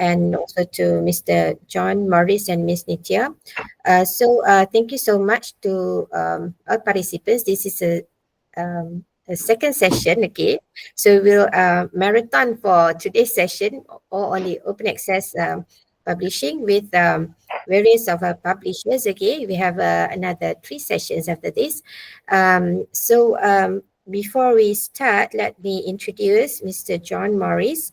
and also to Mr. John Morris and Miss Nitya. Thank you so much to all participants. This is a second session, okay? So we'll marathon for today's session all on the open access publishing with various of our publishers, okay? We have another 3 sessions after this. Before we start, let me introduce Mr. John Morris.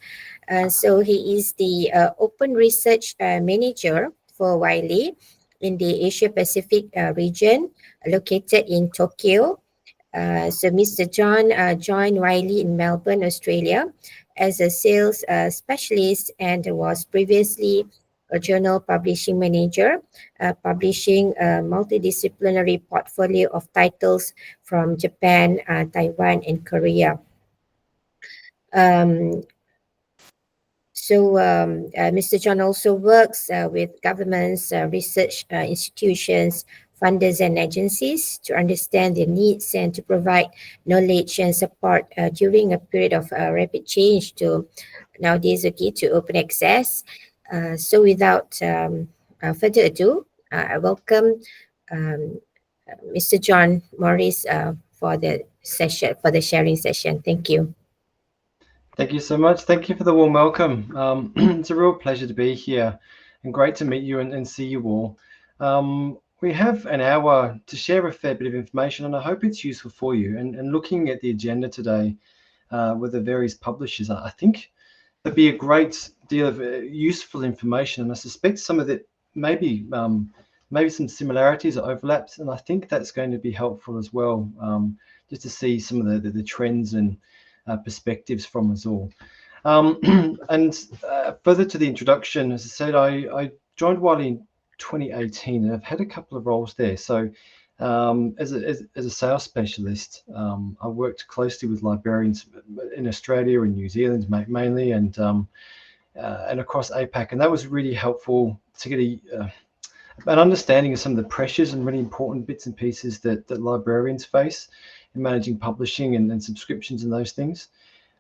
He is the Open Research Manager for Wiley in the Asia Pacific region, located in Tokyo. Mr. John joined Wiley in Melbourne, Australia, as a sales specialist and was previously a journal publishing manager, publishing a multidisciplinary portfolio of titles from Japan, Taiwan, and Korea. Mr. John also works with governments, research institutions, funders, and agencies to understand their needs and to provide knowledge and support during a period of rapid change to nowadays, okay, to open access. Without further ado, I welcome Mr. John Morris for the session, for the sharing session. Thank you. Thank you so much. Thank you for the warm welcome. It's a real pleasure to be here and great to meet you and see you all. We have an hour to share a fair bit of information, and I hope it's useful for you. And looking at the agenda today with the various publishers, I think there'd be a great deal of useful information, and I suspect some of it maybe some similarities or overlaps, and I think that's going to be helpful as well, just to see some of the trends and perspectives from us all. Further to the introduction, as I said, I joined Wiley in 2018, and I've had a couple of roles there. So as a sales specialist, I worked closely with librarians in Australia and New Zealand mainly, and across APAC, and that was really helpful to get an understanding of some of the pressures and really important bits and pieces that librarians face in managing publishing and subscriptions and those things.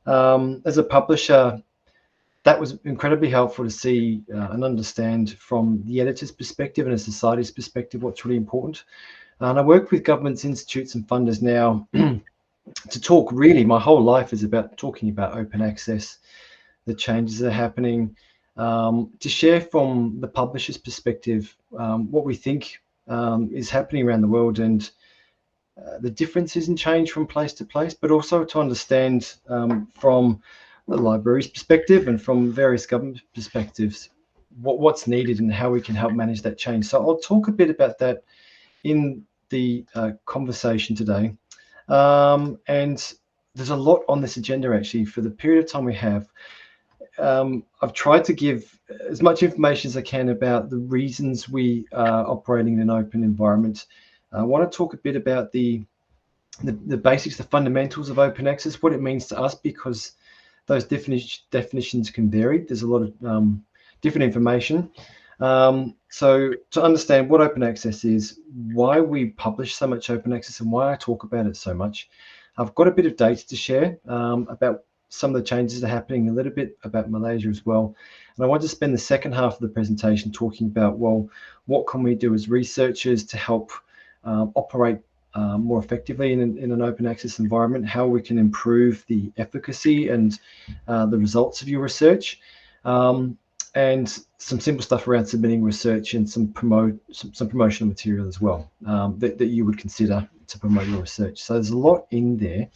As a publisher, that was incredibly helpful to see and understand from the editor's perspective and a society's perspective what's really important. And I work with governments, institutes, and funders now to talk. Really, my whole life is about talking about open access, the changes that are happening, to share from the publisher's perspective what we think is happening around the world and the differences in change from place to place, but also to understand from the library's perspective and from various government perspectives what's needed and how we can help manage that change. So I'll talk a bit about that in the conversation today. And there's a lot on this agenda actually for the period of time we have. I've tried to give as much information as I can about the reasons we are operating in an open environment. I want to talk a bit about the basics, the fundamentals of open access, what it means to us, because those definitions can vary. There's a lot of different information. So to understand what open access is, why we publish so much open access, and why I talk about it so much, I've got a bit of data to share about some of the changes that are happening, a little bit about Malaysia as well. And I want to spend the second half of the presentation talking about, well, what can we do as researchers to help operate more effectively in an open access environment, how we can improve the efficacy and the results of your research, and some simple stuff around submitting research and some promotional material as well that you would consider to promote your research. So there's a lot in there.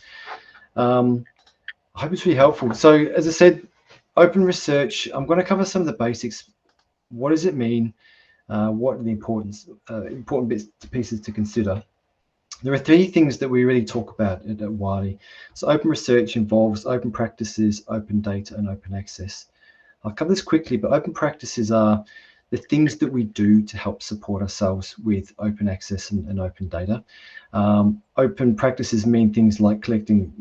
I hope it's really helpful. So as I said, open research, I'm going to cover some of the basics. What does it mean? What are the important bits, pieces to consider? There are 3 things that we really talk about at Wiley. So open research involves open practices, open data, and open access. I'll cover this quickly, but open practices are the things that we do to help support ourselves with open access and open data. Open practices mean things like collecting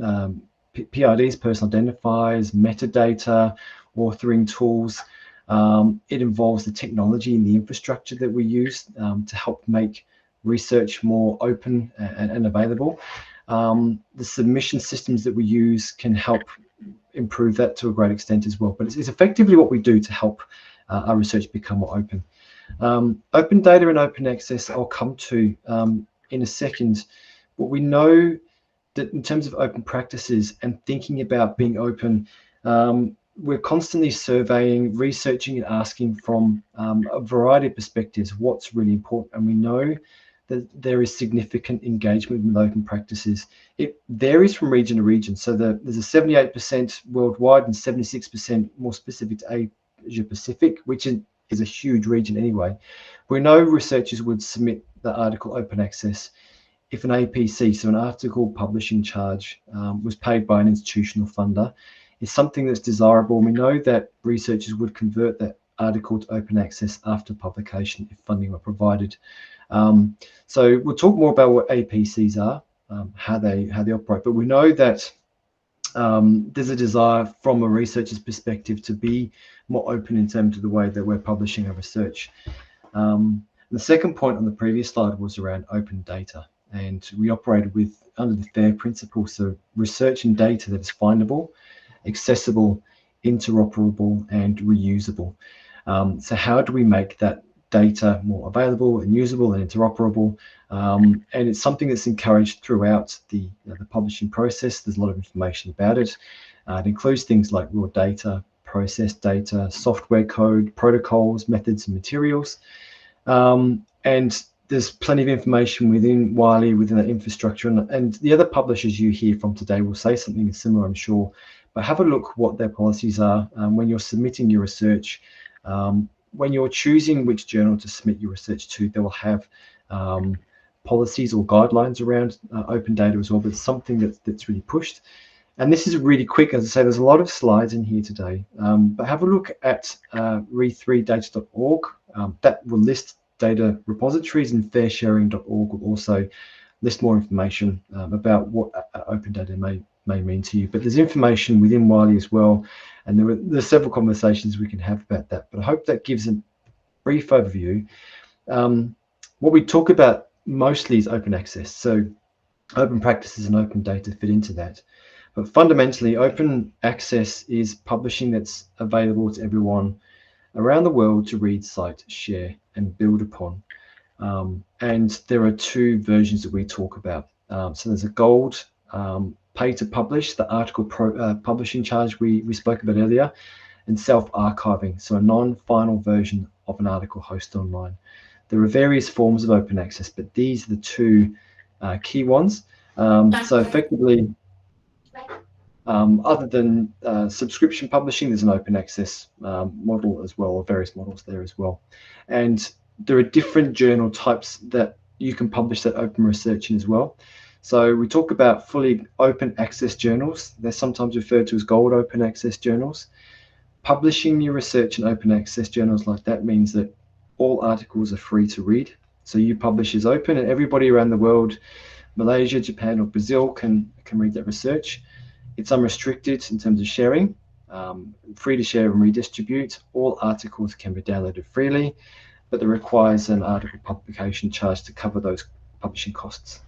PIDs, personal identifiers, metadata, authoring tools. It involves the technology and the infrastructure that we use to help make research more open and available. The submission systems that we use can help improve that to a great extent as well. But it's effectively what we do to help our research become more open. Open data and open access I'll come to in a second. But we know that in terms of open practices and thinking about being open, we're constantly surveying, researching and asking from a variety of perspectives what's really important. And we know that there is significant engagement with open practices. It varies from region to region. So there's a 78% worldwide and 76% more specific to Asia Pacific, which is a huge region anyway. We know researchers would submit the article open access if an APC, so an article publishing charge, was paid by an institutional funder. It's something that's desirable. We know that researchers would convert that article to open access after publication if funding were provided. So we'll talk more about what APCs are, how they operate, but we know that there's a desire from a researcher's perspective to be more open in terms of the way that we're publishing our research. The second point on the previous slide was around open data, and we operated under the FAIR principle, so research and data that is findable, accessible, interoperable, and reusable. So how do we make that data more available and usable and interoperable? And it's something that's encouraged throughout the publishing process. There's a lot of information about it. It includes things like raw data, process data, software code, protocols, methods, and materials. And there's plenty of information within Wiley, within that infrastructure. And the other publishers you hear from today will say something similar, I'm sure. But have a look what their policies are when you're submitting your research. When you're choosing which journal to submit your research to, they will have policies or guidelines around open data as well, but it's something that's really pushed. And this is really quick. As I say, there's a lot of slides in here today, but have a look at re3data.org. That will list data repositories, and fairsharing.org will also list more information about what open data may mean to you. But there's information within Wiley as well, and there's several conversations we can have about that. But I hope that gives a brief overview. What we talk about mostly is open access. So open practices and open data fit into that. But fundamentally, open access is publishing that's available to everyone around the world to read, cite, share, and build upon. And there are two versions that we talk about. So there's a gold pay to publish, the article publishing charge we spoke about earlier, and self-archiving, so a non-final version of an article hosted online. There are various forms of open access, but these are the two key ones. So effectively, other than subscription publishing, there's an open access model as well, or various models there as well. And there are different journal types that you can publish that open research in as well. So we talk about fully open access journals. They're sometimes referred to as gold open access journals. Publishing your research in open access journals like that means that all articles are free to read. So you publish is open, and everybody around the world, Malaysia, Japan, or Brazil can read that research. It's unrestricted in terms of sharing, free to share and redistribute. All articles can be downloaded freely, but there requires an article publication charge to cover those publishing costs.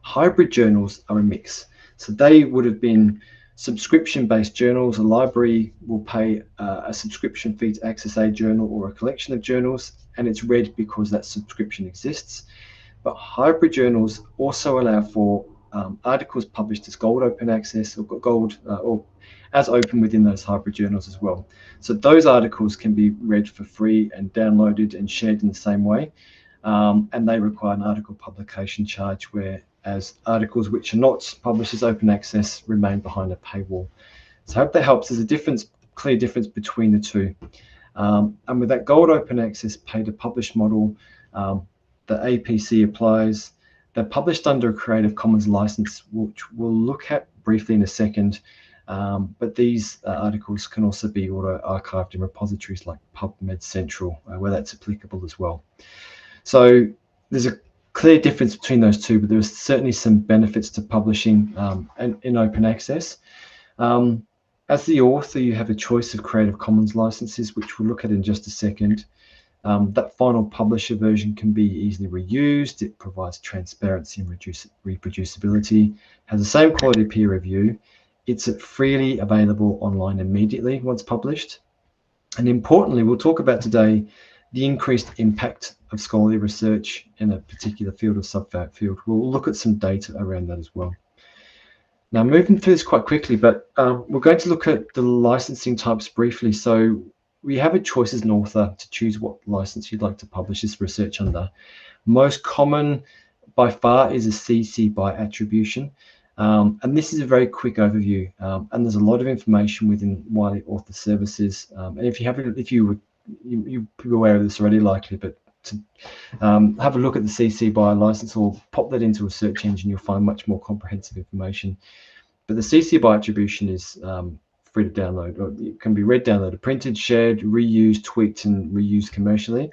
Hybrid journals are a mix. So they would have been subscription-based journals. A library will pay a subscription fee to access a journal or a collection of journals, and it's read because that subscription exists. But hybrid journals also allow for articles published as gold open access, or gold or as open within those hybrid journals as well. So those articles can be read for free and downloaded and shared in the same way, and they require an article publication charge, whereas articles which are not published as open access remain behind a paywall. So I hope that helps. There's a clear difference between the two. And with that gold open access pay to publish model, the APC applies. They're published under a Creative Commons license, which we'll look at briefly in a second. But these articles can also be auto-archived in repositories like PubMed Central, where that's applicable as well. So there's a clear difference between those two, but there's certainly some benefits to publishing in open access. As the author, you have a choice of Creative Commons licenses, which we'll look at in just a second. That final publisher version can be easily reused. It provides transparency and reproducibility, has the same quality peer review, It's freely available online immediately once published. And importantly, we'll talk about today the increased impact of scholarly research in a particular field or subfield. We'll look at some data around that as well. Now, moving through this quite quickly, but we're going to look at the licensing types briefly. So we have a choice as an author to choose what license you'd like to publish this research under. Most common by far is a CC BY attribution. And this is a very quick overview, and there's a lot of information within Wiley Author Services. And if you're aware of this already, likely, but to have a look at the CC BY license or pop that into a search engine, you'll find much more comprehensive information. But the CC BY attribution is free to download, or it can be read, downloaded, printed, shared, reused, tweaked, and reused commercially.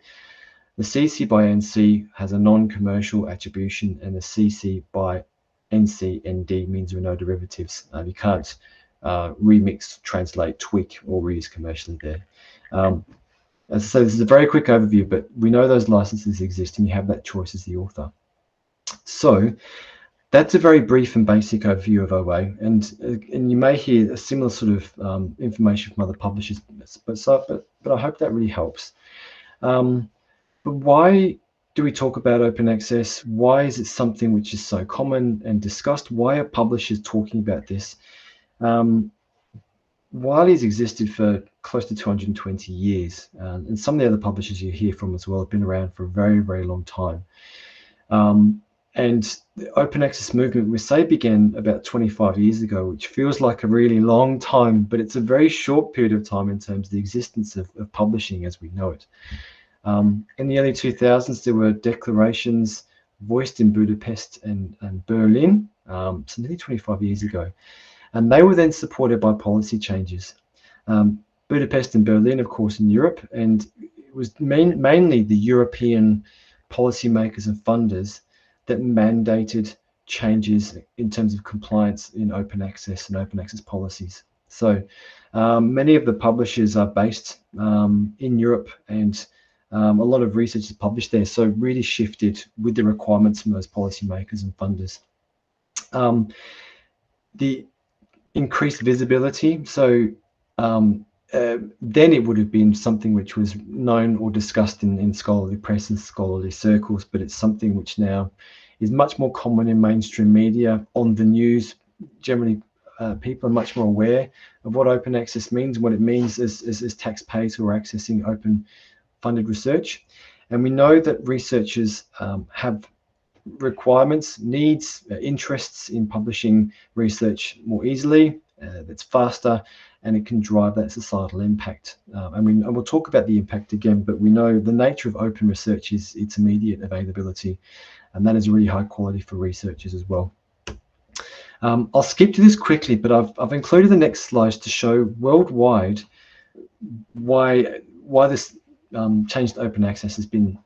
The CC BY NC has a non-commercial attribution, and the CC BY NC/ND means there are no derivatives. You can't remix, translate, tweak, or reuse commercially there. As I say, this is a very quick overview, but we know those licenses exist and you have that choice as the author. So that's a very brief and basic overview of OA, and you may hear a similar sort of information from other publishers, but I hope that really helps. But why do we talk about open access? Why is it something which is so common and discussed? Why are publishers talking about this? Wiley's existed for close to 220 years, and some of the other publishers you hear from as well have been around for a very, very long time. And the open access movement, we say, began about 25 years ago, which feels like a really long time, but it's a very short period of time in terms of the existence of publishing as we know it. In the early 2000s, there were declarations voiced in Budapest and Berlin, so nearly 25 years ago. And they were then supported by policy changes. Budapest and Berlin, of course, in Europe, and it was mainly the European policymakers and funders that mandated changes in terms of compliance in open access and open access policies. So many of the publishers are based in Europe, and a lot of research is published there, so really shifted with the requirements from those policymakers and funders. The increased visibility, so then it would have been something which was known or discussed in scholarly press and scholarly circles, but it's something which now is much more common in mainstream media, on the news. Generally, people are much more aware of what open access means, what it means as taxpayers who are accessing open funded research. And we know that researchers have requirements, needs, interests in publishing research more easily, that's faster, and it can drive that societal impact. And we'll talk about the impact again, but we know the nature of open research is its immediate availability, and that is really high quality for researchers as well. I'll skip to this quickly, but I've included the next slides to show worldwide why this change to open access has been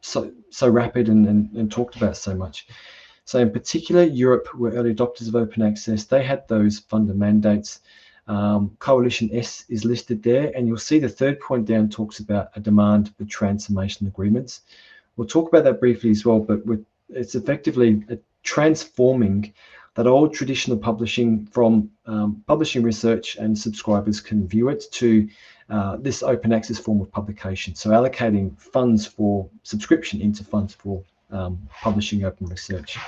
so rapid and talked about so much. So in particular, Europe were early adopters of open access. They had those funder mandates. Coalition S is listed there, and you'll see the third point down talks about a demand for transformation agreements. We'll talk about that briefly as well, but it's effectively transforming that old traditional publishing from publishing research and subscribers can view it to this open access form of publication. So allocating funds for subscription into funds for publishing open research.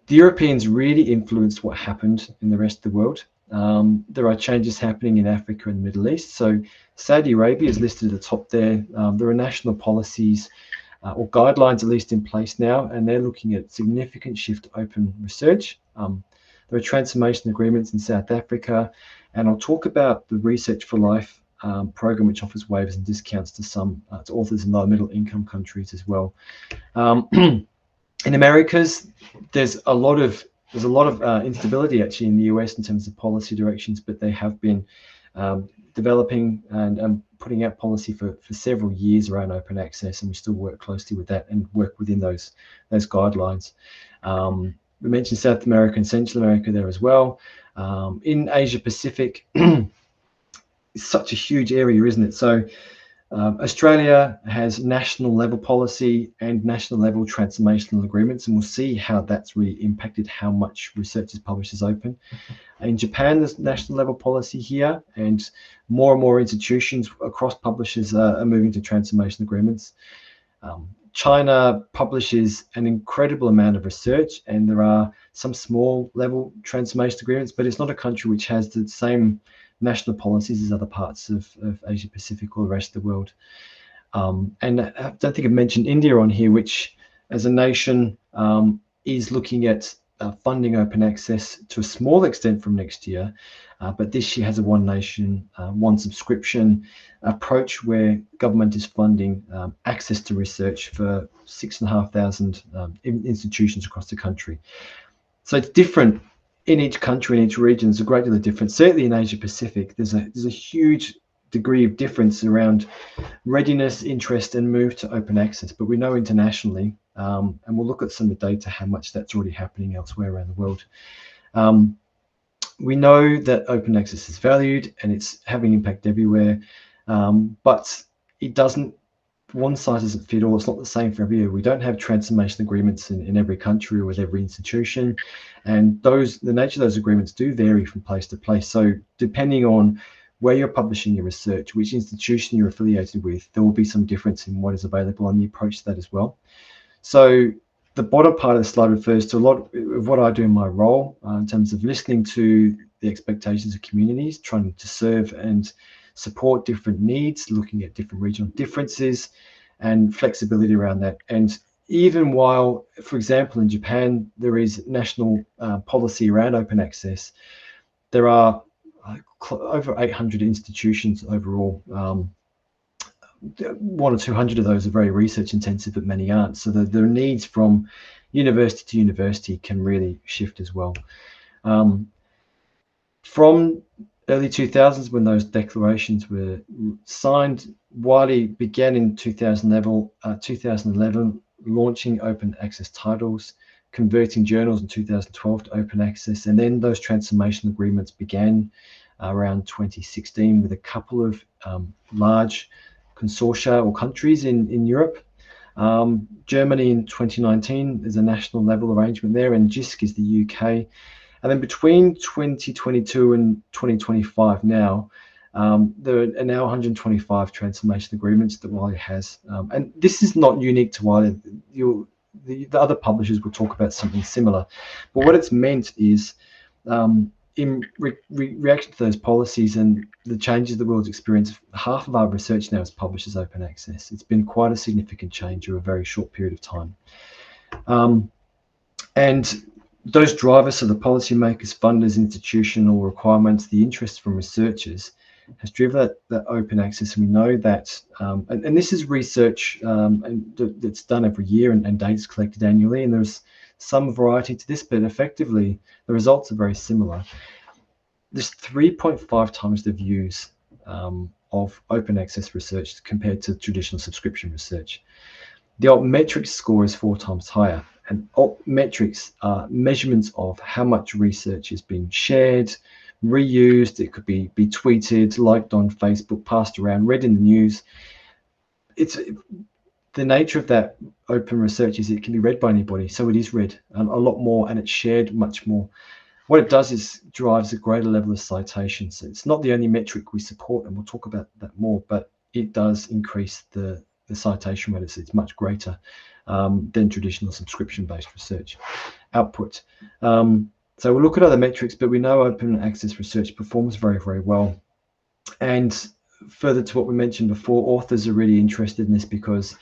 The Europeans really influenced what happened in the rest of the world. There are changes happening in Africa and the Middle East. So Saudi Arabia is listed at the top there. There are national policies or guidelines at least in place now, and they're looking at significant shift to open research. There are transformation agreements in South Africa, and I'll talk about the Research for Life program, which offers waivers and discounts to some to authors in low and middle income countries as well. In Americas, there's a lot of instability actually in the US in terms of policy directions, but they have been developing and putting out policy for several years around open access, and we still work closely with that and work within those guidelines. We mentioned South America and Central America there as well. In Asia Pacific, it's such a huge area, isn't it? So Australia has national level policy and national level transformational agreements, and we'll see how that's really impacted how much research is published as open. In Japan, there's national level policy here, and more institutions across publishers are moving to transformation agreements. China publishes an incredible amount of research, and there are some small level transformation agreements, but it's not a country which has the same national policies as other parts of Asia Pacific or the rest of the world. And I don't think I've mentioned India on here, which as a nation is looking at funding open access to a small extent from next year. But this year has a one nation, one subscription approach where government is funding access to research for 6,500 institutions across the country. So it's different in each country, in each region. There's a great deal of difference. Certainly in Asia Pacific, there's a huge degree of difference around readiness, interest, and move to open access. But we know internationally, and we'll look at some of the data, how much that's already happening elsewhere around the world. We know that open access is valued and it's having impact everywhere, but it doesn't, one size doesn't fit all. It's not the same for every year. We don't have transformation agreements in every country or with every institution, and the nature of those agreements do vary from place to place. So depending on where you're publishing your research, which institution you're affiliated with, there will be some difference in what is available and the approach to that as well. So the bottom part of the slide refers to a lot of what I do in my role in terms of listening to the expectations of communities, trying to serve and support different needs, looking at different regional differences and flexibility around that. And even while, for example, in Japan, there is national policy around open access, there are over 800 institutions overall. 100 or 200 of those are very research intensive, but many aren't. So the needs from university to university can really shift as well. From early 2000s, when those declarations were signed, Wiley began in 2011 launching open access titles, converting journals in 2012 to open access, and then those transformation agreements began around 2016 with a couple of large consortia or countries in Europe. Germany in 2019 is a national level arrangement there, and JISC is the UK. And then between 2022 and 2025 now, there are now 125 transformation agreements that Wiley has. And this is not unique to Wiley. The other publishers will talk about something similar. But what it's meant is, in reaction to those policies and the changes the world's experienced, half of our research now is published as open access. It's been quite a significant change over a very short period of time. And those drivers, so the policymakers, funders, institutional requirements, the interest from researchers has driven that open access. And we know that, and this is research that's done every year and data is collected annually, and there's some variety to this, but effectively the results are very similar. There's 3.5 times the views of open access research compared to traditional subscription research. The altmetrics score is 4 times higher, and altmetrics are measurements of how much research is being shared, reused. It could be tweeted, liked on Facebook, passed around, read in the news. It's the nature of that open research is it can be read by anybody, so it is read a lot more and it's shared much more. What it does is drives a greater level of citations. It's not the only metric we support, and we'll talk about that more, but it does increase the citation rate. It's much greater than traditional subscription-based research output. So we'll look at other metrics, but we know open access research performs very, very well. And further to what we mentioned before, authors are really interested in this because,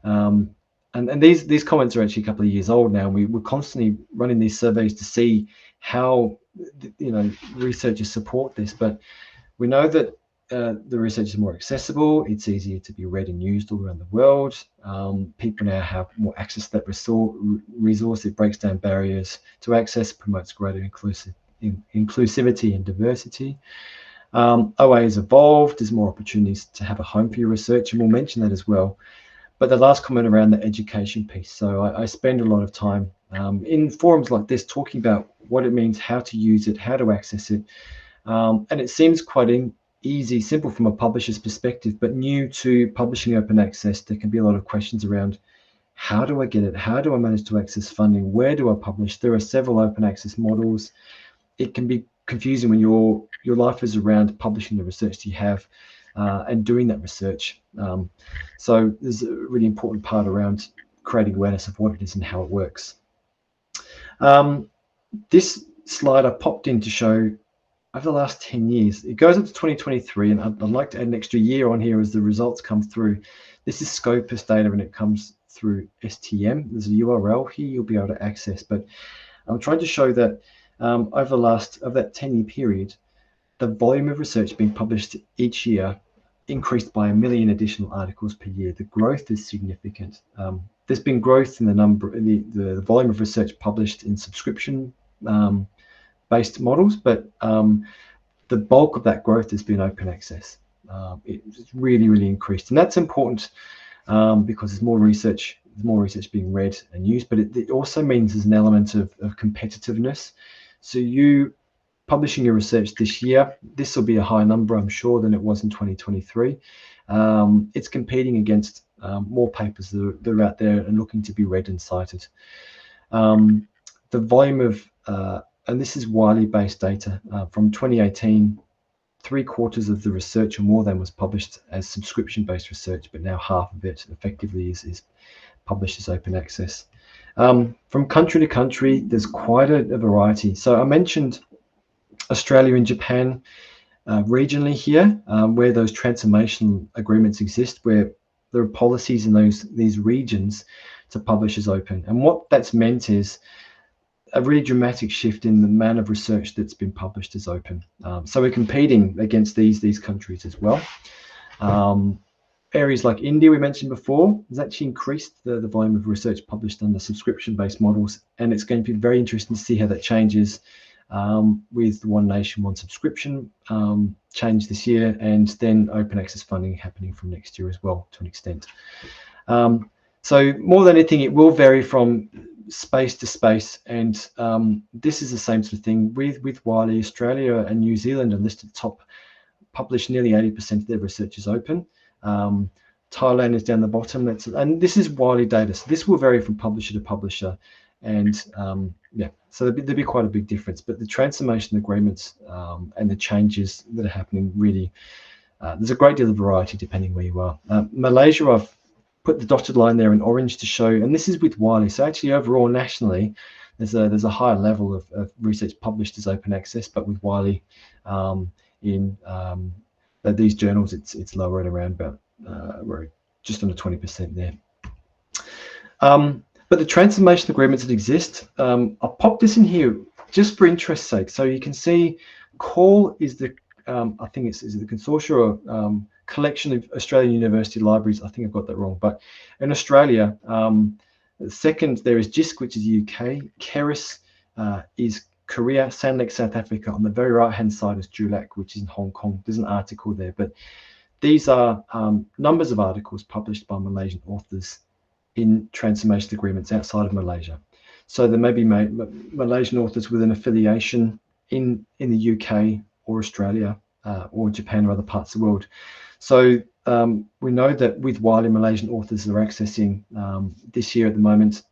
and these comments are actually a couple of years old now. We're constantly running these surveys to see how researchers support this, but we know that the research is more accessible. It's easier to be read and used all around the world. People now have more access to that resource. It breaks down barriers to access, promotes greater inclusivity and diversity. OA has evolved. There's more opportunities to have a home for your research, and we'll mention that as well. But the last comment around the education piece. So I spend a lot of time in forums like this talking about what it means, how to use it, how to access it. And it seems quite easy, simple from a publisher's perspective, but new to publishing open access, there can be a lot of questions around how do I get it? How do I manage to access funding? Where do I publish? There are several open access models. It can be confusing when your life is around publishing the research that you have and doing that research. So there's a really important part around creating awareness of what it is and how it works. This slide I popped in to show over the last 10 years. It goes up to 2023, and I'd like to add an extra year on here as the results come through. This is Scopus data, and it comes through STM. There's a URL here you'll be able to access, but I'm trying to show that over that 10-year period, the volume of research being published each year increased by 1 million additional articles per year. The growth is significant. There's been growth in the volume of research published in subscription based models, but the bulk of that growth has been open access. It's really increased, and that's important because there's more research being read and used, but it also means there's an element of competitiveness. So you publishing your research this year, this will be a higher number, I'm sure, than it was in 2023. It's competing against more papers that are out there and looking to be read and cited. The volume of, and this is Wiley-based data, from 2018, 3/4 of the research or more than was published as subscription-based research, but now half of it effectively is published as open access. From country to country, there's quite a variety. So I mentioned Australia and Japan regionally here, where those transformation agreements exist, where there are policies in these regions to publish as open. And what that's meant is a really dramatic shift in the amount of research that's been published as open. So we're competing against these countries as well. Areas like India, we mentioned before, has actually increased the volume of research published under subscription-based models, and it's going to be very interesting to see how that changes with the One Nation, One Subscription change this year, and then open access funding happening from next year as well, to an extent. So more than anything, it will vary from space to space, and this is the same sort of thing with Wiley. Australia and New Zealand are listed top, publish nearly 80% of their research is open. Thailand is down the bottom, and this is Wiley data, so this will vary from publisher to publisher, and yeah, so there'll be quite a big difference. But the transformation agreements and the changes that are happening, really, there's a great deal of variety depending where you are. Malaysia, I've put the dotted line there in orange to show, and this is with Wiley. So actually overall nationally, there's a higher level of research published as open access, but with Wiley in these journals, it's lower at around about we're just under 20% there. But the transformation agreements that exist, I'll pop this in here just for interest's sake. So you can see CALL is the, I think is the consortia or collection of Australian university libraries. I think I've got that wrong, but in Australia, second there is JISC, which is UK, Keris is Korea, Sandlake, South Africa. On the very right hand side is Dulac, which is in Hong Kong. There's an article there, but these are numbers of articles published by Malaysian authors in transformation agreements outside of Malaysia. So there may be Malaysian authors with an affiliation in the UK or Australia or Japan or other parts of the world. So we know that with Wiley, Malaysian authors are accessing this year at the moment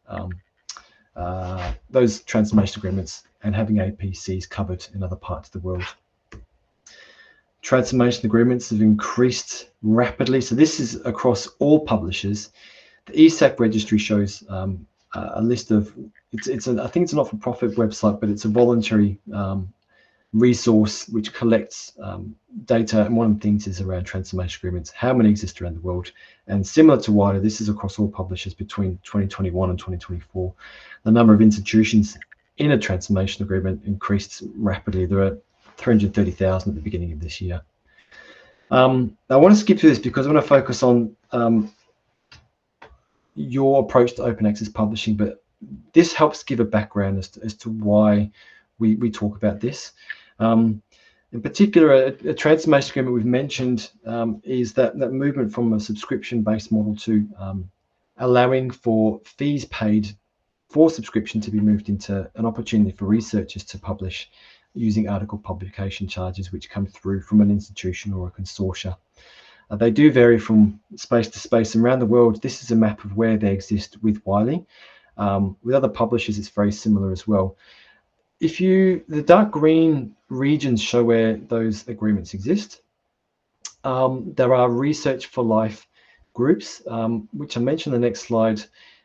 those transformation agreements and having APCs covered in other parts of the world. Transformation agreements have increased rapidly. So this is across all publishers. The ESAC registry shows a list of, I think it's a not-for-profit website, but it's a voluntary resource which collects data, and one of the things is around transformation agreements, how many exist around the world. And similar to Wiley, this is across all publishers between 2021 and 2024. The number of institutions in a transformation agreement increased rapidly. There are 330,000 at the beginning of this year. I want to skip through this because I want to focus on your approach to open access publishing, but this helps give a background as to why we talk about this. In particular, a transformation agreement we've mentioned is that movement from a subscription-based model to allowing for fees paid for subscription to be moved into an opportunity for researchers to publish using article publication charges which come through from an institution or a consortia. They do vary from space to space, and around the world this is a map of where they exist with Wiley. With other publishers it's very similar as well. The dark green regions show where those agreements exist. There are Research for Life groups, which I mentioned in the next slide,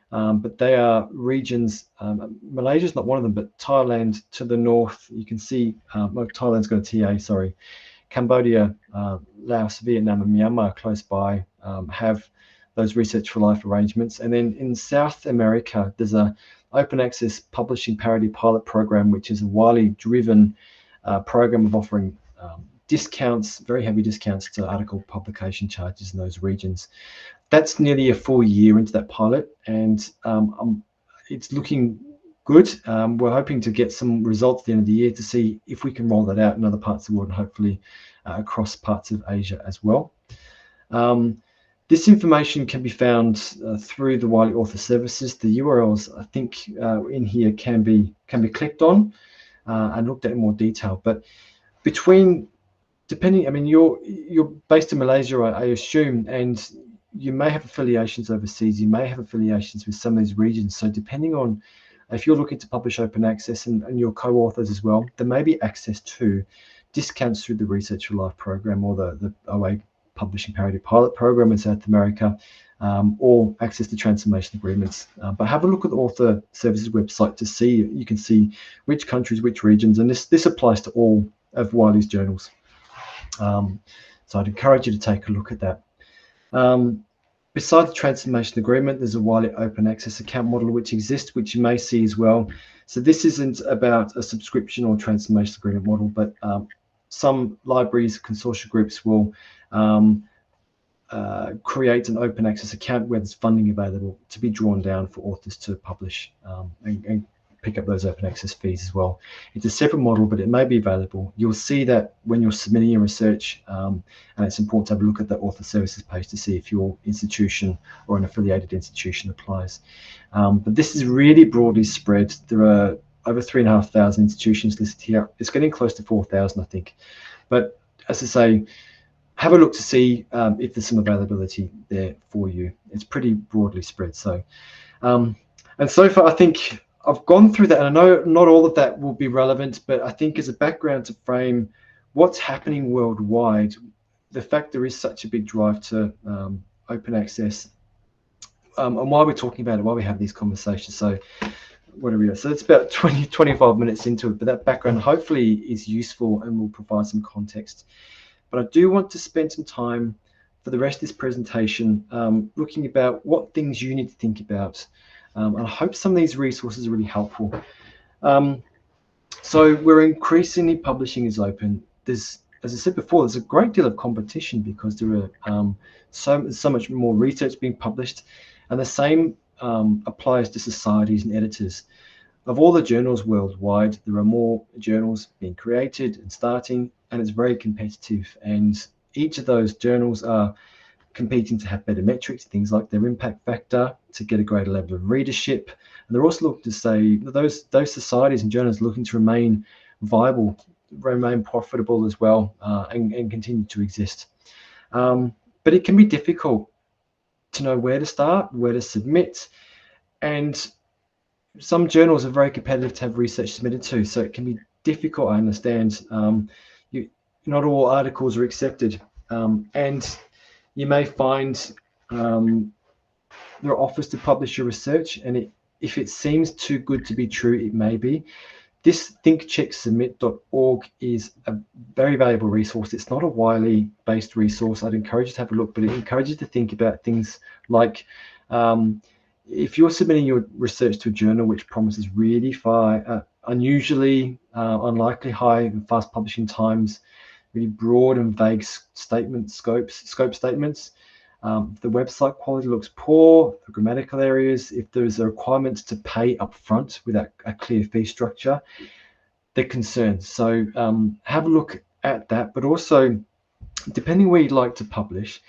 but they are regions. Malaysia is not one of them, but Thailand to the north, you can see, Thailand's got a TA, sorry. Cambodia, Laos, Vietnam, and Myanmar close by have those Research for Life arrangements. And then in South America, there's a open access publishing parity pilot program, which is a Wiley-driven program of offering discounts, very heavy discounts to article publication charges in those regions. That's nearly a full year into that pilot, and it's looking good. We're hoping to get some results at the end of the year to see if we can roll that out in other parts of the world, and hopefully across parts of Asia as well. This information can be found through the Wiley Author Services. The URLs, I think, in here can be clicked on and looked at in more detail. But depending, I mean, you're based in Malaysia, I assume, and you may have affiliations overseas. You may have affiliations with some of these regions. So depending on if you're looking to publish open access and your co-authors as well, there may be access to discounts through the Research for Life program or the OA Publishing Parity Pilot program in South America, or access to transformation agreements. But have a look at the Author Services website to see, you can see which countries, which regions, and this applies to all of Wiley's journals. So I'd encourage you to take a look at that. Beside the transformation agreement, there's a Wiley open access account model which exists, which you may see as well. So this isn't about a subscription or transformation agreement model, but some libraries, consortia groups will create an open access account where there's funding available to be drawn down for authors to publish and pick up those open access fees as well. It's a separate model, but it may be available. You'll see that when you're submitting your research, and it's important to have a look at the Author Services page to see if your institution or an affiliated institution applies. But this is really broadly spread. There are over 3,500 institutions listed here. It's getting close to 4,000, I think. But as I say, have a look to see if there's some availability there for you. It's pretty broadly spread. So, and so far, I think I've gone through that, and I know not all of that will be relevant, but I think as a background to frame what's happening worldwide, the fact there is such a big drive to open access, and why we're talking about it, why we have these conversations. So what are we at? So it's about 25 minutes into it, but that background hopefully is useful and will provide some context. But I do want to spend some time for the rest of this presentation looking about what things you need to think about. And I hope some of these resources are really helpful. So we're increasingly publishing is open. There's, as I said before, there's a great deal of competition because there are so much more research being published, and the same applies to societies and editors. Of all the journals worldwide, there are more journals being created and starting, and it's very competitive. And each of those journals are competing to have better metrics, things like their impact factor, to get a greater level of readership. And they're also looking to say those societies and journals looking to remain viable, remain profitable as well, and continue to exist. But it can be difficult to know where to start, where to submit, and some journals are very competitive to have research submitted to, so it can be difficult, I understand. Not all articles are accepted, and you may find there are offers to publish your research, and if it seems too good to be true, it may be. This thinkchecksubmit.org is a very valuable resource. It's not a Wiley-based resource. I'd encourage you to have a look, but it encourages you to think about things like if you're submitting your research to a journal which promises really unusually, unlikely high and fast publishing times, really broad and vague scope statements, the website quality looks poor, the grammatical areas, if there's a requirement to pay up front without a clear fee structure, they're concerns. So have a look at that, but also, depending where you'd like to publish,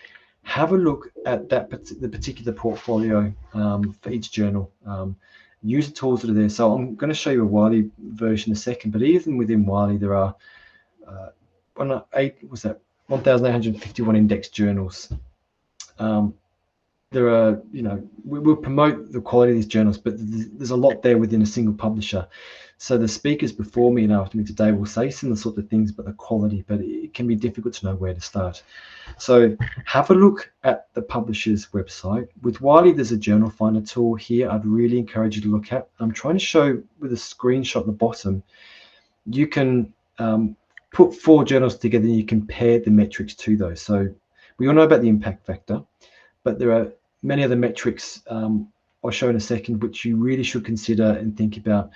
have a look at the particular portfolio for each journal. use the tools that are there. So I'm going to show you a Wiley version in a second, but even within Wiley, there are 1,851 indexed journals. There are, we'll promote the quality of these journals, but there's a lot there within a single publisher. So the speakers before me and after me today will say similar sort of things about the quality, but it can be difficult to know where to start. So have a look at the publisher's website. With Wiley, there's a journal finder tool here I'd really encourage you to look at. I'm trying to show with a screenshot at the bottom. You can put 4 journals together and you compare the metrics to those. So we all know about the impact factor, but there are many other metrics I'll show in a second, which you really should consider and think about.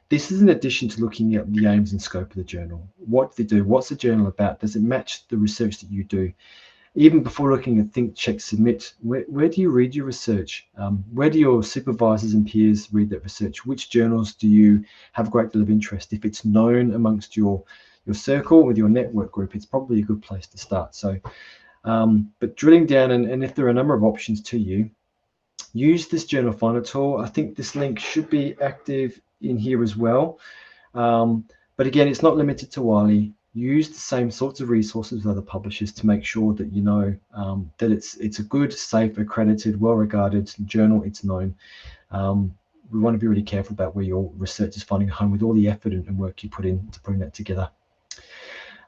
This is in addition to looking at the aims and scope of the journal. What do they do? What's the journal about? Does it match the research that you do? Even before looking at Think, Check, Submit, where do you read your research? Where do your supervisors and peers read that research? Which journals do you have a great deal of interest? If it's known amongst your circle, with your network group, it's probably a good place to start. So, but drilling down, and if there are a number of options to you, use this journal finder tool. I think this link should be active in here as well. But again, it's not limited to Wiley. Use the same sorts of resources with other publishers to make sure that you know that it's a good, safe, accredited, well-regarded journal. It's known. We want to be really careful about where your research is finding a home with all the effort and work you put in to bring that together.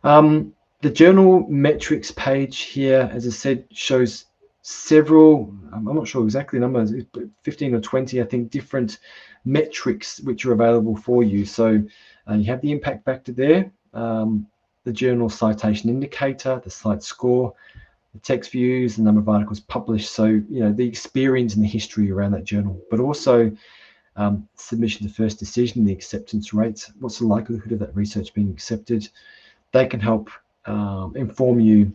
The journal metrics page here, as I said, shows several, I'm not sure exactly the numbers, but 15 or 20, I think, different metrics which are available for you. So you have the impact factor there, the journal citation indicator, the site score, the text views, the number of articles published. So, the experience and the history around that journal, but also submission to first decision, the acceptance rates, what's the likelihood of that research being accepted. They can help inform you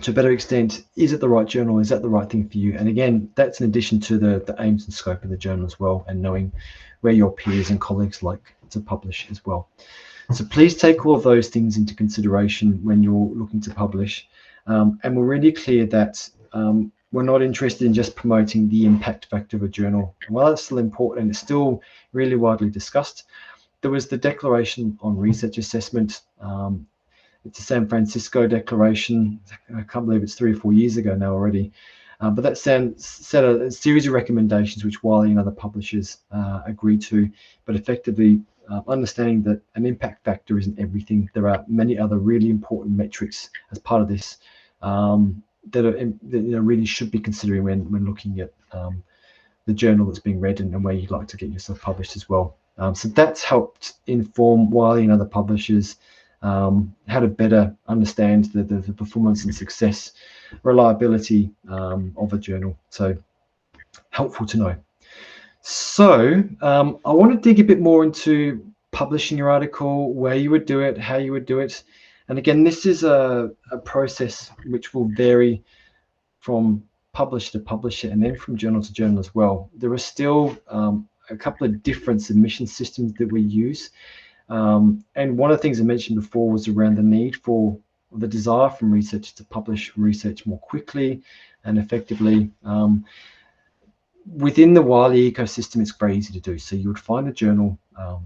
to a better extent, is it the right journal? Is that the right thing for you? And again, that's in addition to the aims and scope of the journal as well, and knowing where your peers and colleagues like to publish as well. So please take all of those things into consideration when you're looking to publish. And we're really clear that we're not interested in just promoting the impact factor of a journal. And while that's still important and it's still really widely discussed, there was the Declaration on Research Assessment. It's a San Francisco declaration. I can't believe it's 3 or 4 years ago now already. But that set a series of recommendations which Wiley and other publishers agreed to, but effectively understanding that an impact factor isn't everything. There are many other really important metrics as part of this that really should be considering when looking at the journal that's being read and where you'd like to get yourself published as well. So that's helped inform Wiley and other publishers how to better understand the performance and success, reliability of a journal. So helpful to know. So I want to dig a bit more into publishing your article, where you would do it, how you would do it. And again, this is a process which will vary from publisher to publisher and then from journal to journal as well. There are still a couple of different submission systems that we use. And one of the things I mentioned before was around the need for the desire from researchers to publish research more quickly and effectively. Within the Wiley ecosystem, it's very easy to do. So you would find a journal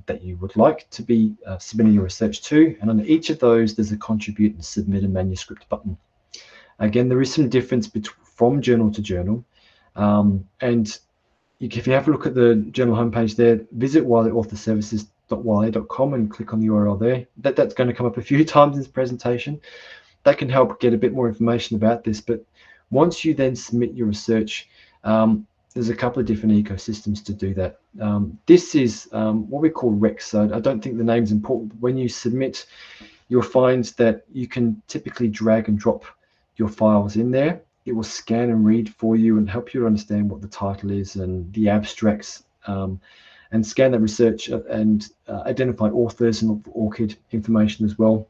that you would like to be submitting your research to, and on each of those, there's a contribute and submit a manuscript button. Again, there is some difference from journal to journal, and if you have a look at the journal homepage there, visit wileyauthorservices.wiley.com and click on the URL there. That's going to come up a few times in this presentation. That can help get a bit more information about this. But once you then submit your research, there's a couple of different ecosystems to do that. This is what we call Rex. So I don't think the name's important. But when you submit, you'll find that you can typically drag and drop your files in there. It will scan and read for you and help you to understand what the title is and the abstracts, and scan that research and identify authors and ORCID information as well.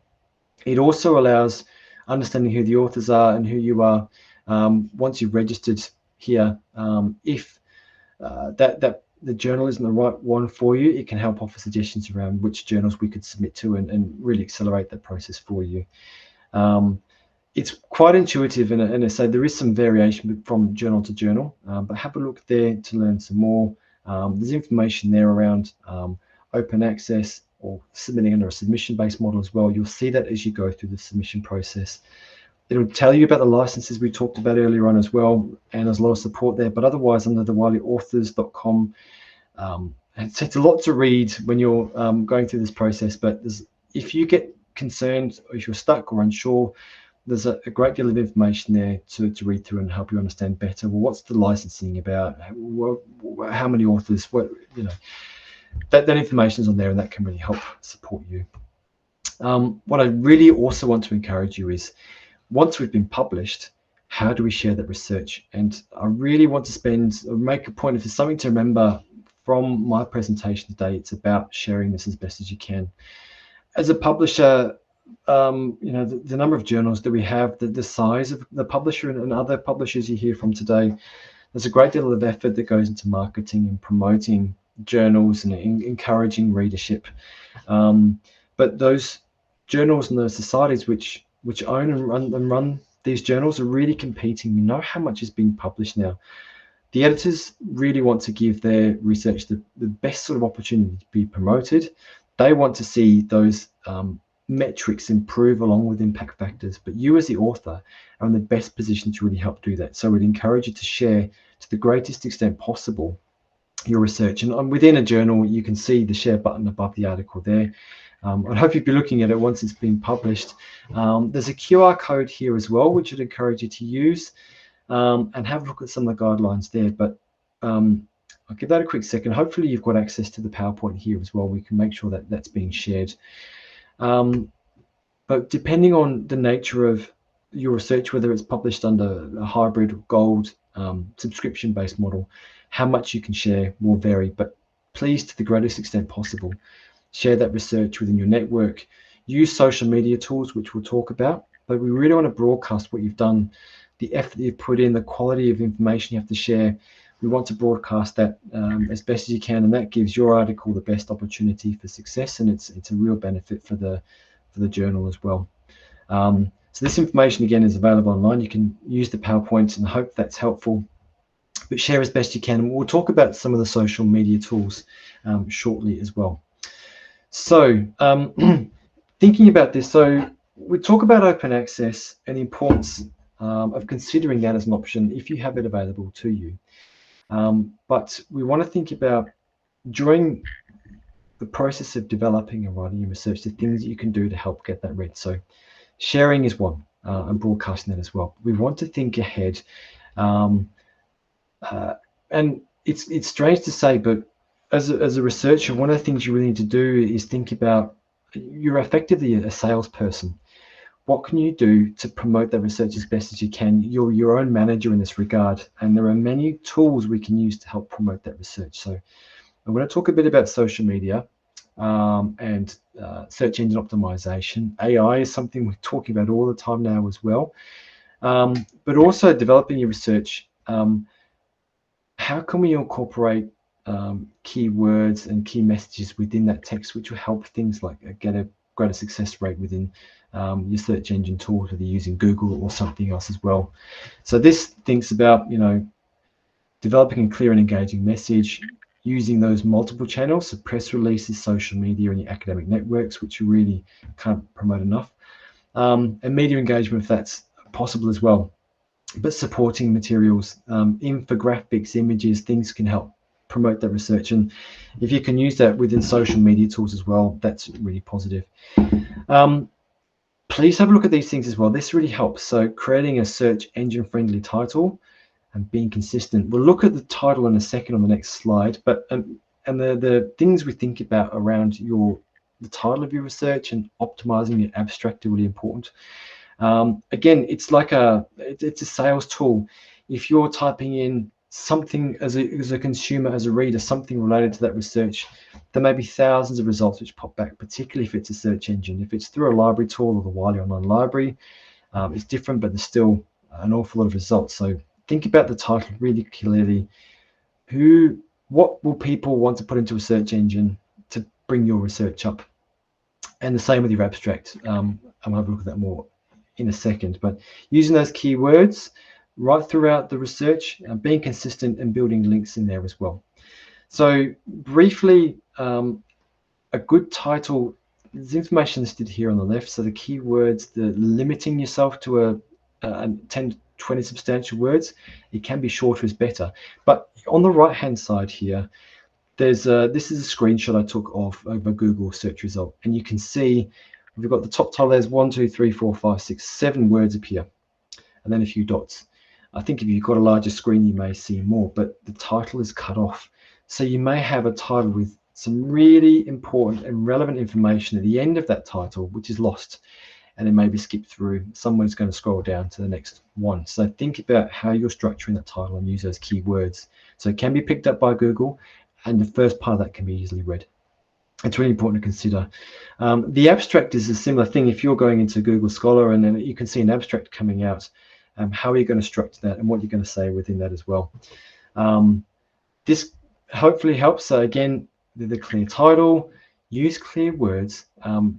It also allows understanding who the authors are and who you are once you've registered here. If that the journal isn't the right one for you, it can help offer suggestions around which journals we could submit to and really accelerate that process for you. It's quite intuitive, and I say there is some variation from journal to journal, but have a look there to learn some more. There's information there around open access or submitting under a submission-based model as well. You'll see that as you go through the submission process. It'll tell you about the licenses we talked about earlier on as well, and there's a lot of support there. But otherwise, under the wileyauthors.com, it's a lot to read when you're going through this process. But if you get concerned, or if you're stuck or unsure, there's a great deal of information there to read through and help you understand better. Well, what's the licensing about? How many authors? What, you know, that information is on there, and that can really help support you. What I really also want to encourage you is, once we've been published, how do we share that research? And I really want to make a point, if there's something to remember from my presentation today, it's about sharing this as best as you can. As a publisher, you know, the number of journals that we have, the size of the publisher and other publishers you hear from today, there's a great deal of effort that goes into marketing and promoting journals and encouraging readership. But those journals and those societies which own and run these journals are really competing. We know how much is being published now. The editors really want to give their research the best sort of opportunity to be promoted. They want to see those metrics improve along with impact factors, but you as the author are in the best position to really help do that. So we'd encourage you to share to the greatest extent possible your research. And within a journal, you can see the share button above the article there. I hope you'll be looking at it once it's been published. There's a QR code here as well, which I'd encourage you to use and have a look at some of the guidelines there. But I'll give that a quick second. Hopefully you've got access to the PowerPoint here as well. We can make sure that that's being shared. But depending on the nature of your research, whether it's published under a hybrid gold subscription-based model, how much you can share will vary. But please, to the greatest extent possible, share that research within your network. Use social media tools, which we'll talk about. But we really want to broadcast what you've done, the effort that you've put in, the quality of information you have to share. We want to broadcast that as best as you can, and that gives your article the best opportunity for success, and it's a real benefit for the journal as well. So this information again is available online. You can use the PowerPoint, and I hope that's helpful. But share as best you can. And we'll talk about some of the social media tools shortly as well. So thinking about this, so we talk about open access and the importance of considering that as an option if you have it available to you. But we want to think about, during the process of developing and writing your research, the things that you can do to help get that read. So sharing is one, and broadcasting that as well. We want to think ahead. And it's strange to say, but as a researcher, one of the things you really need to do is think about, you're effectively a salesperson. What can you do to promote that research as best as you can? You're your own manager in this regard, and there are many tools we can use to help promote that research. So I'm going to talk a bit about social media and search engine optimization. AI is something we're talking about all the time now as well, but also developing your research. How can we incorporate keywords and key messages within that text, which will help things like get a greater success rate within your search engine tools, whether you're using Google or something else as well. So this thinks about, developing a clear and engaging message, using those multiple channels, so press releases, social media, and your academic networks, which you really can't promote enough, and media engagement if that's possible as well. But supporting materials, infographics, images, things can help promote that research. And if you can use that within social media tools as well, that's really positive. Please have a look at these things as well. This really helps. So creating a search engine friendly title and being consistent. We'll look at the title in a second on the next slide, but and the things we think about around the title of your research and optimizing your abstract are really important. Again, it's like it's a sales tool. If you're typing in something as a consumer, as a reader, something related to that research, there may be thousands of results which pop back, particularly if it's a search engine. If it's through a library tool or the Wiley Online Library, it's different, but there's still an awful lot of results. So think about the title really clearly. What will people want to put into a search engine to bring your research up? And the same with your abstract. I'll have a look at that more in a second, but using those keywords right throughout the research, being consistent and building links in there as well. So briefly, a good title, there's information listed here on the left. So the keywords, the limiting yourself to a 10 to 20 substantial words, it can be shorter is better. But on the right hand side here, there's this is a screenshot I took of a Google search result, and you can see we've got the top title. There's 1, 2, 3, 4, 5, 6, 7 words appear, and then a few dots. I think if you've got a larger screen, you may see more, but the title is cut off. So you may have a title with some really important and relevant information at the end of that title, which is lost, and it may be skipped through. Someone's going to scroll down to the next one. So think about how you're structuring that title and use those keywords. So it can be picked up by Google, and the first part of that can be easily read. It's really important to consider. The abstract is a similar thing. If you're going into Google Scholar and then you can see an abstract coming out, how are you going to structure that and what you're going to say within that as well. This hopefully helps. So again, the clear title, use clear words,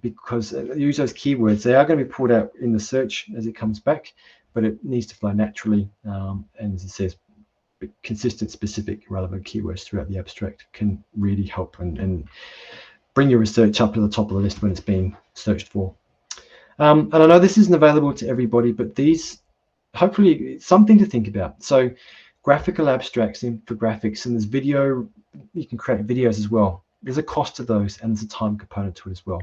because use those keywords. They are going to be pulled out in the search as it comes back, but it needs to flow naturally. And as it says, consistent, specific, relevant keywords throughout the abstract can really help and bring your research up to the top of the list when it's being searched for. And I know this isn't available to everybody, but these hopefully it's something to think about. So graphical abstracts, infographics, and there's video, you can create videos as well. There's a cost to those and there's a time component to it as well.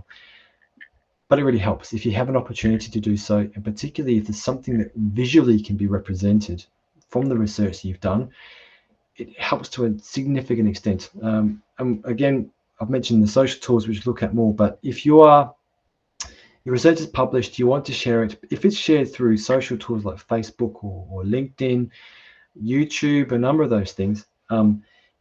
But it really helps if you have an opportunity to do so, and particularly if there's something that visually can be represented from the research that you've done, it helps to a significant extent. And again, I've mentioned the social tools, which we'll look at more, but if your research is published, you want to share it. If it's shared through social tools like Facebook or LinkedIn, YouTube, a number of those things,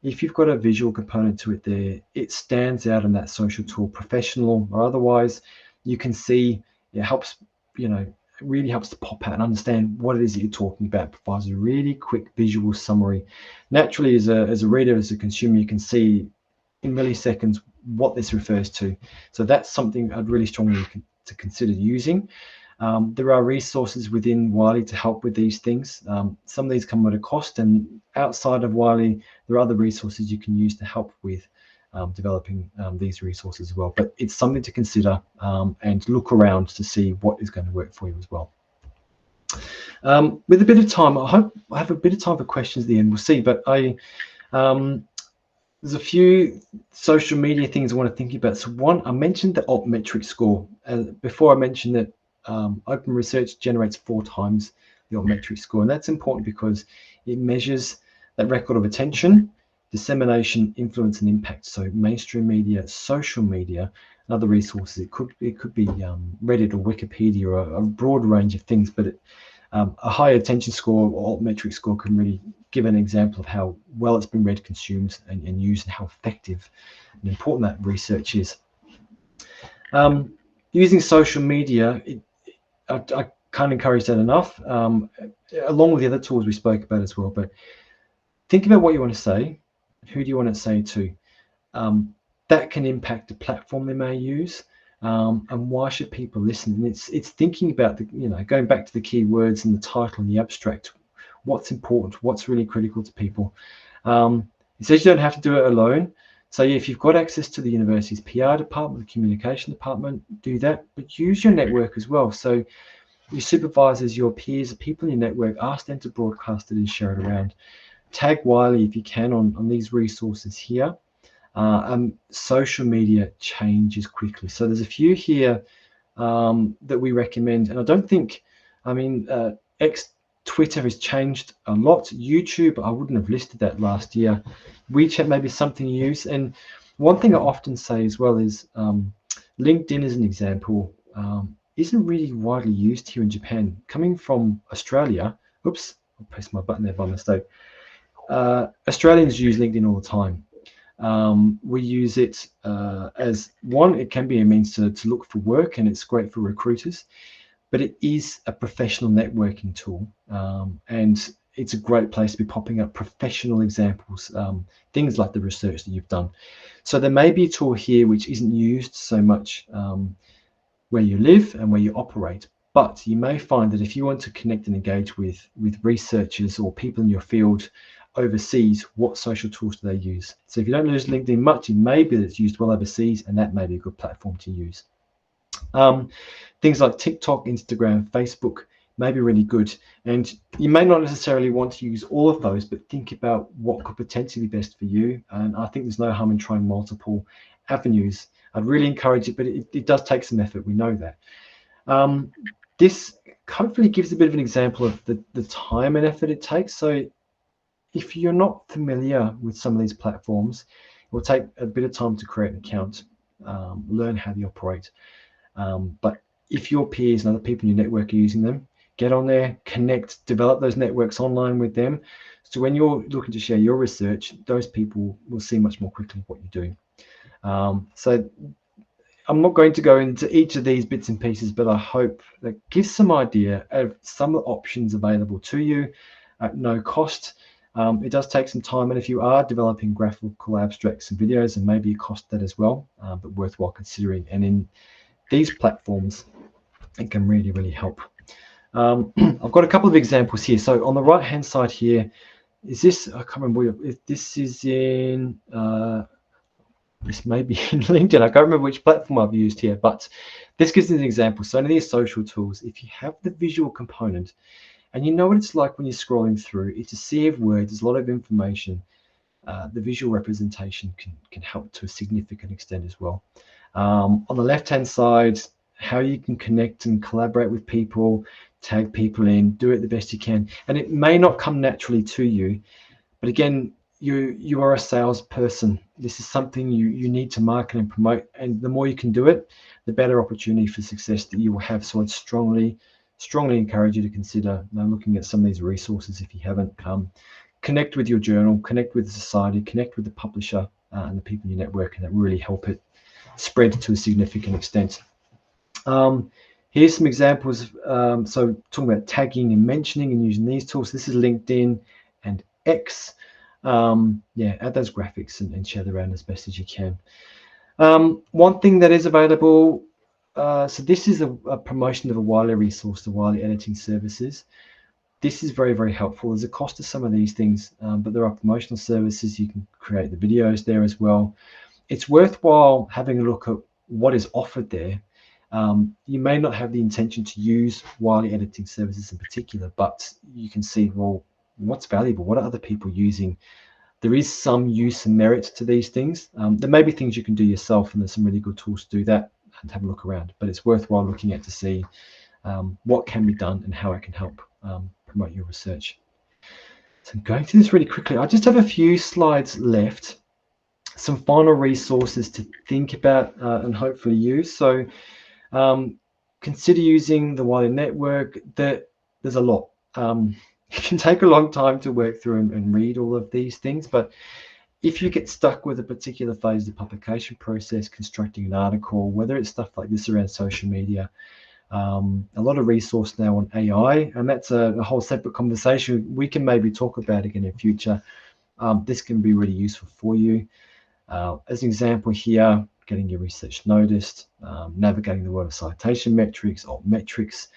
if you've got a visual component to it there, it stands out in that social tool, professional or otherwise. You can see it helps, it really helps to pop out and understand what it is that you're talking about. It provides a really quick visual summary. Naturally, as a reader, as a consumer, you can see in milliseconds what this refers to. So that's something I'd really strongly to consider using. There are resources within Wiley to help with these things. Some of these come at a cost, and outside of Wiley, there are other resources you can use to help with developing these resources as well. But it's something to consider and look around to see what is going to work for you as well. With a bit of time, I hope I have a bit of time for questions at the end. We'll see. But there's a few social media things I want to think about. So one, I mentioned the altmetric score. Before I mentioned that open research generates 4 times the altmetric score. And that's important because it measures that record of attention, dissemination, influence, and impact. So mainstream media, social media, and other resources. It could be Reddit or Wikipedia or a broad range of things, but a high attention score or altmetric score can really give an example of how well it's been read, consumed, and used, and how effective and important that research is. Using social media, I can't encourage that enough, along with the other tools we spoke about as well. But think about what you want to say. Who do you want to say to? That can impact the platform they may use, and why should people listen? And it's thinking about going back to the keywords and the title and the abstract. What's important? What's really critical to people? It says you don't have to do it alone. So if you've got access to the university's PR department, the communication department, do that. But use your network as well. So your supervisors, your peers, the people in your network, ask them to broadcast it and share it around. Tag Wiley if you can on these resources here. Social media changes quickly. So there's a few here that we recommend. And I don't think, Twitter has changed a lot. YouTube, I wouldn't have listed that last year. WeChat may be something you use. And one thing I often say as well is LinkedIn, as an example, isn't really widely used here in Japan. Coming from Australia, oops, I pressed my button there by mistake. Australians use LinkedIn all the time. We use it as one, it can be a means to look for work, and it's great for recruiters, but it is a professional networking tool, and it's a great place to be popping up professional examples, things like the research that you've done. So there may be a tool here which isn't used so much where you live and where you operate, but you may find that if you want to connect and engage with researchers or people in your field overseas, what social tools do they use? So if you don't use LinkedIn much, it may be that it's used well overseas, and that may be a good platform to use. Things like TikTok, Instagram, Facebook may be really good, and you may not necessarily want to use all of those, but think about what could potentially be best for you. And I think there's no harm in trying multiple avenues. I'd really encourage it, but it does take some effort. We know that. This hopefully gives a bit of an example of the time and effort it takes. So if you're not familiar with some of these platforms, it will take a bit of time to create an account, learn how they operate. But if your peers and other people in your network are using them, get on there, connect, develop those networks online with them. So when you're looking to share your research, those people will see much more quickly what you're doing. So I'm not going to go into each of these bits and pieces, but I hope that gives some idea of some of the options available to you at no cost. It does take some time, and if you are developing graphical abstracts and videos, and maybe it costs that as well, but worthwhile considering. And in these platforms, it can really, really help. I've got a couple of examples here. So on the right hand side here, is this, I can't remember if this is in, this may be in LinkedIn. I can't remember which platform I've used here, but this gives an example. So in these social tools, if you have the visual component, and you know what it's like when you're scrolling through, it's a sea of words, there's a lot of information. The visual representation can help to a significant extent as well. On the left-hand side, how you can connect and collaborate with people, tag people in, do it the best you can. And it may not come naturally to you, but again, you are a salesperson. This is something you need to market and promote, and the more you can do it, the better opportunity for success that you will have. So I'd strongly encourage you to consider looking at some of these resources if you haven't. Connect with your journal, connect with the society, connect with the publisher and the people in your network, and that really help it spread to a significant extent. Here's some examples. So talking about tagging and mentioning and using these tools. This is LinkedIn and X. Add those graphics and share them around as best as you can. One thing that is available, so this is a promotion of a Wiley resource, the Wiley editing services. This is very, very helpful. There's a cost to some of these things, but there are promotional services. You can create the videos there as well. It's worthwhile having a look at what is offered there. You may not have the intention to use Wiley editing services in particular, but you can see, well, what's valuable? What are other people using? There is some use and merit to these things. There may be things you can do yourself, and there's some really good tools to do that and have a look around. But it's worthwhile looking at to see what can be done and how it can help promote your research. So I'm going through this really quickly. I just have a few slides left. Some final resources to think about and hopefully use. So consider using the Wiley network. There's a lot. It can take a long time to work through and read all of these things, but if you get stuck with a particular phase of the publication process, constructing an article, whether it's stuff like this around social media, a lot of resource now on AI, and that's a whole separate conversation we can maybe talk about again in future. This can be really useful for you. As an example here, getting your research noticed, navigating the world of citation metrics or metrics.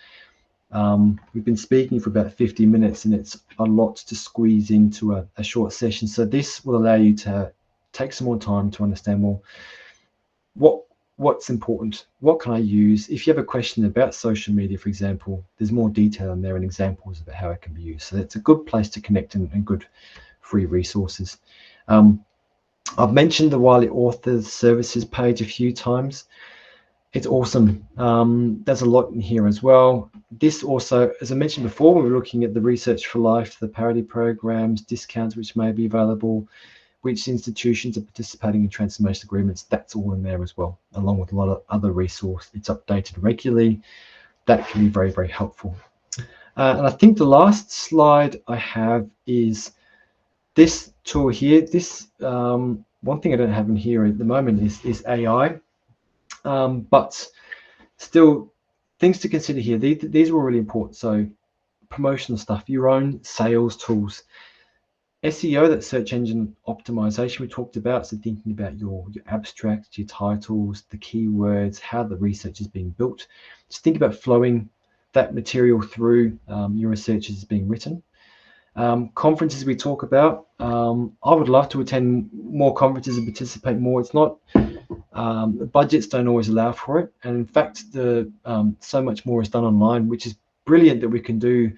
We've been speaking for about 50 minutes, and it's a lot to squeeze into a short session. So this will allow you to take some more time to understand, well, what's important? What can I use? If you have a question about social media, for example, there's more detail in there and examples about how it can be used. So it's a good place to connect and good free resources. I've mentioned the Wiley Authors Services page a few times. It's awesome. There's a lot in here as well. This also, as I mentioned before, we were looking at the Research for Life, the parity programs, discounts which may be available, which institutions are participating in transformation agreements. That's all in there as well, along with a lot of other resource. It's updated regularly. That can be very, very helpful. And I think the last slide I have is this tool here. This one thing I don't have in here at the moment is AI. But still, things to consider here. These were really important. So promotional stuff, your own sales tools, SEO, that search engine optimization we talked about. So thinking about your abstracts, your titles, the keywords, how the research is being built. Just think about flowing that material through your research as being written. Conferences we talk about. I would love to attend more conferences and participate more. It's not, the budgets don't always allow for it. And in fact, so much more is done online, which is brilliant that we can do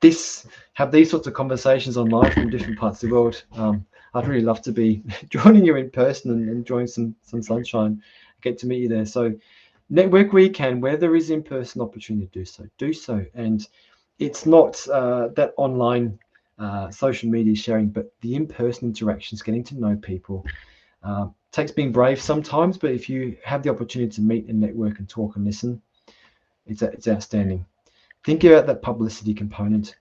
this, have these sorts of conversations online from different parts of the world. I'd really love to be joining you in person and enjoying some sunshine, get to meet you there. So network where you can, where there is in-person opportunity to do so. And it's not that online social media sharing, but the in-person interactions, getting to know people. Takes being brave sometimes, but if you have the opportunity to meet and network and talk and listen, it's outstanding. Think about that publicity component.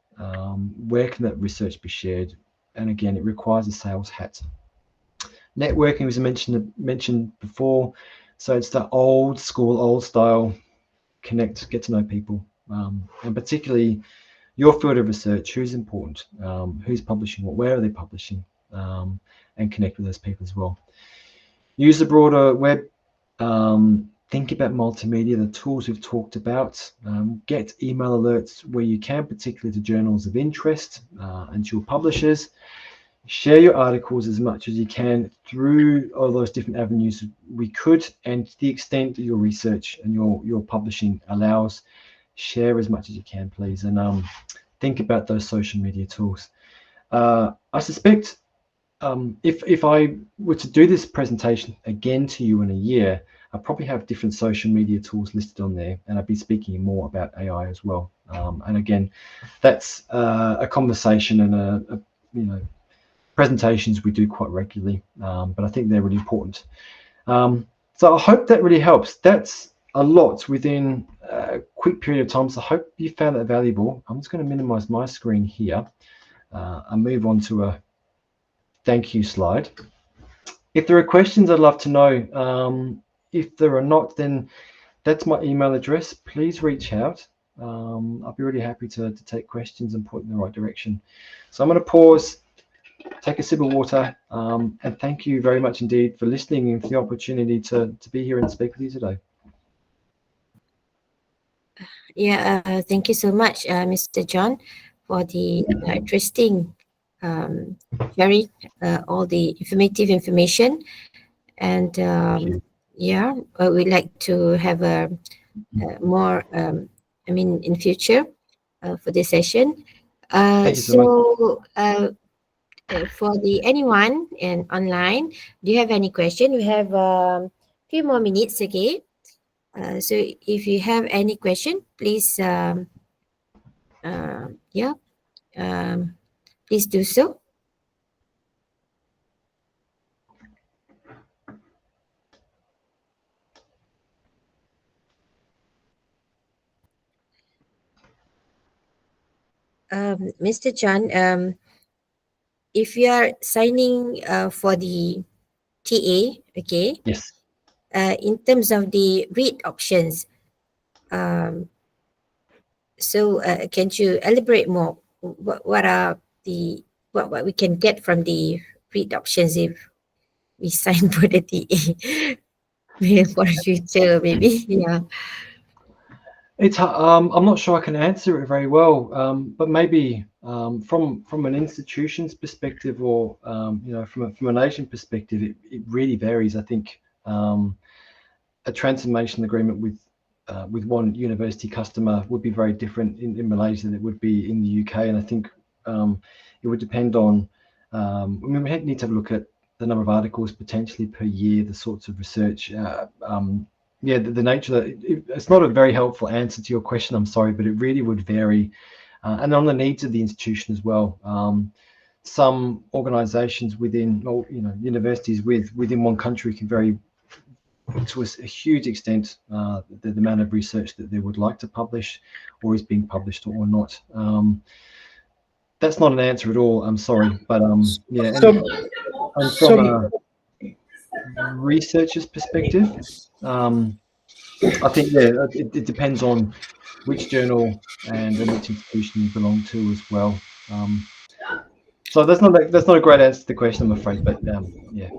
Where can that research be shared? And again, it requires a sales hat. Networking was mentioned before, so it's the old school, old style, connect, get to know people, and particularly your field of research, who's important, who's publishing what, where are they publishing, and connect with those people as well. Use the broader web. Think about multimedia, the tools we've talked about. Get email alerts where you can, particularly to journals of interest and to your publishers. Share your articles as much as you can through all those different avenues we could, and to the extent that your research and your publishing allows, share as much as you can, please. And think about those social media tools. I suspect if I were to do this presentation again to you in a year, I'll probably have different social media tools listed on there, and I'll be speaking more about AI as well. And again, that's a conversation and presentations we do quite regularly, but I think they're really important. So I hope that really helps. That's a lot within a quick period of time, so I hope you found that valuable. I'm just going to minimize my screen here and move on to a thank you slide. If there are questions, I'd love to know. If there are not, then that's my email address. Please reach out. I'll be really happy to take questions and point in the right direction. So I'm going to pause, take a sip of water, and thank you very much indeed for listening and for the opportunity to be here and speak with you today. Yeah, thank you so much, Mr. John, for the interesting sharing all the informative information. And yeah, we'd like to have a more, in future for this session. Thank you so much. For anyone and online, do you have any question? We have a few more minutes again. So if you have any question, please, please do so. Mr. John, if you are signing for the TA, okay? Yes. In terms of the read options, so can you elaborate more? What are the what we can get from the read options if we sign for the TA for the future, maybe? Yeah. It's I'm not sure I can answer it very well, but maybe from an institution's perspective, or from an Asian perspective, it really varies. I think a transformation agreement with one university customer would be very different in Malaysia than it would be in the UK, and I think it would depend on. We need to have a look at the number of articles potentially per year, the sorts of research. Yeah, the nature of it's not a very helpful answer to your question, I'm sorry, but it really would vary, and on the needs of the institution as well. Some organizations within, universities within one country can vary to a huge extent the amount of research that they would like to publish or is being published or not. That's not an answer at all, I'm sorry, but yeah. And from a researcher's perspective, I think it depends on which journal and which institution you belong to as well. So that's not a great answer to the question, I'm afraid, but yeah.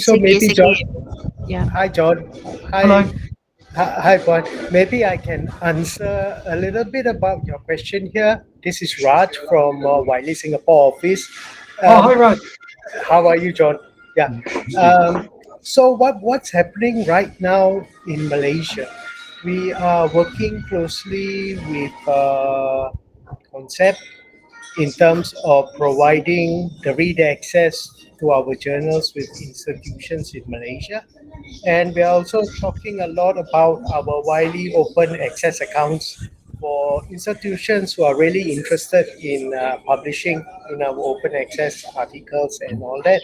So maybe John. Yeah. Hi, John. Hi. Hello. Hi, Juan. Maybe I can answer a little bit about your question here. This is Raj from Wiley Singapore office. Hi, Raj. How are you, John? Yeah. So what's happening right now in Malaysia? We are working closely with Concept in terms of providing the read access to our journals with institutions in Malaysia. And we are also talking a lot about our Wiley open access accounts for institutions who are really interested in publishing in our open access articles and all that,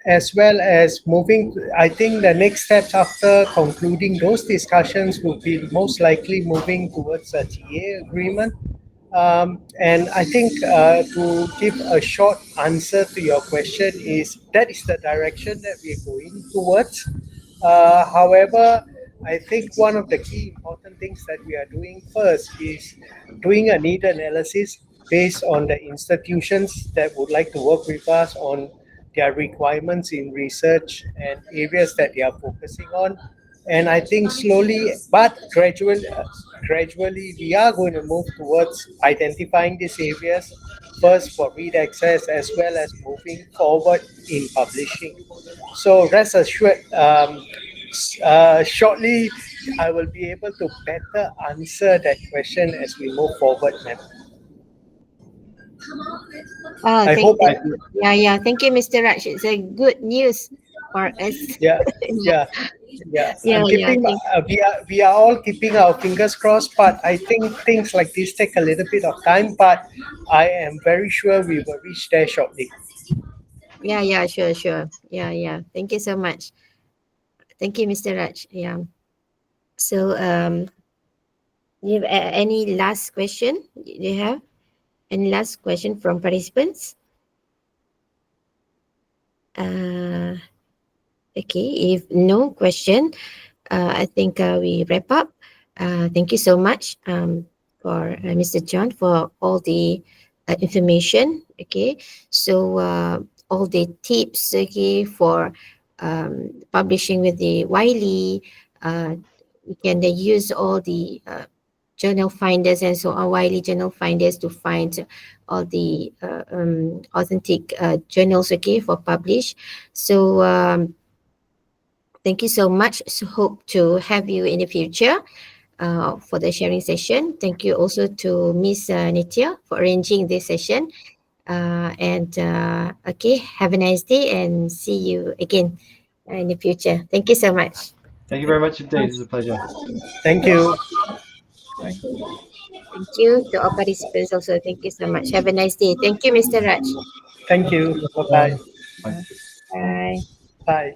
as well as moving. I think the next steps after concluding those discussions will be most likely moving towards a TA agreement. And I think to give a short answer to your question is that is the direction that we're going towards. However, I think one of the key important things that we are doing first is doing a need analysis based on the institutions that would like to work with us on their requirements in research and areas that they are focusing on. And I think slowly but gradually, we are going to move towards identifying these areas first for read access as well as moving forward in publishing. So rest assured, shortly I will be able to better answer that question as we move forward, ma'am. Oh, I thank hope I, you. Yeah. Thank you, Mr. Raj. It's a good news for us. yeah, yeah. Yeah, I'm Yeah. keeping. We are all keeping our fingers crossed. But I think things like this take a little bit of time. But I am very sure we will reach there shortly. Yeah. Sure. Yeah. Thank you so much. Thank you, Mr. Raj. Yeah. So, you have any last question? Do you have any last question from participants? Uh, okay. If no question, I think we wrap up. Thank you so much for Mr. John for all the information. Okay, so all the tips. Okay, for publishing with the Wiley. We can use all the journal finders and so on, Wiley journal finders to find all the authentic journals. Okay, for publish. So. Thank you so much. So hope to have you in the future for the sharing session. Thank you also to Miss Nitya for arranging this session. Okay, have a nice day and see you again in the future. Thank you so much. Thank you very much indeed. It was a pleasure. Thank you. Thank you to all participants also. Thank you so much. Have a nice day. Thank you, Mr. Raj. Thank you. Bye bye. Bye. Bye. Bye.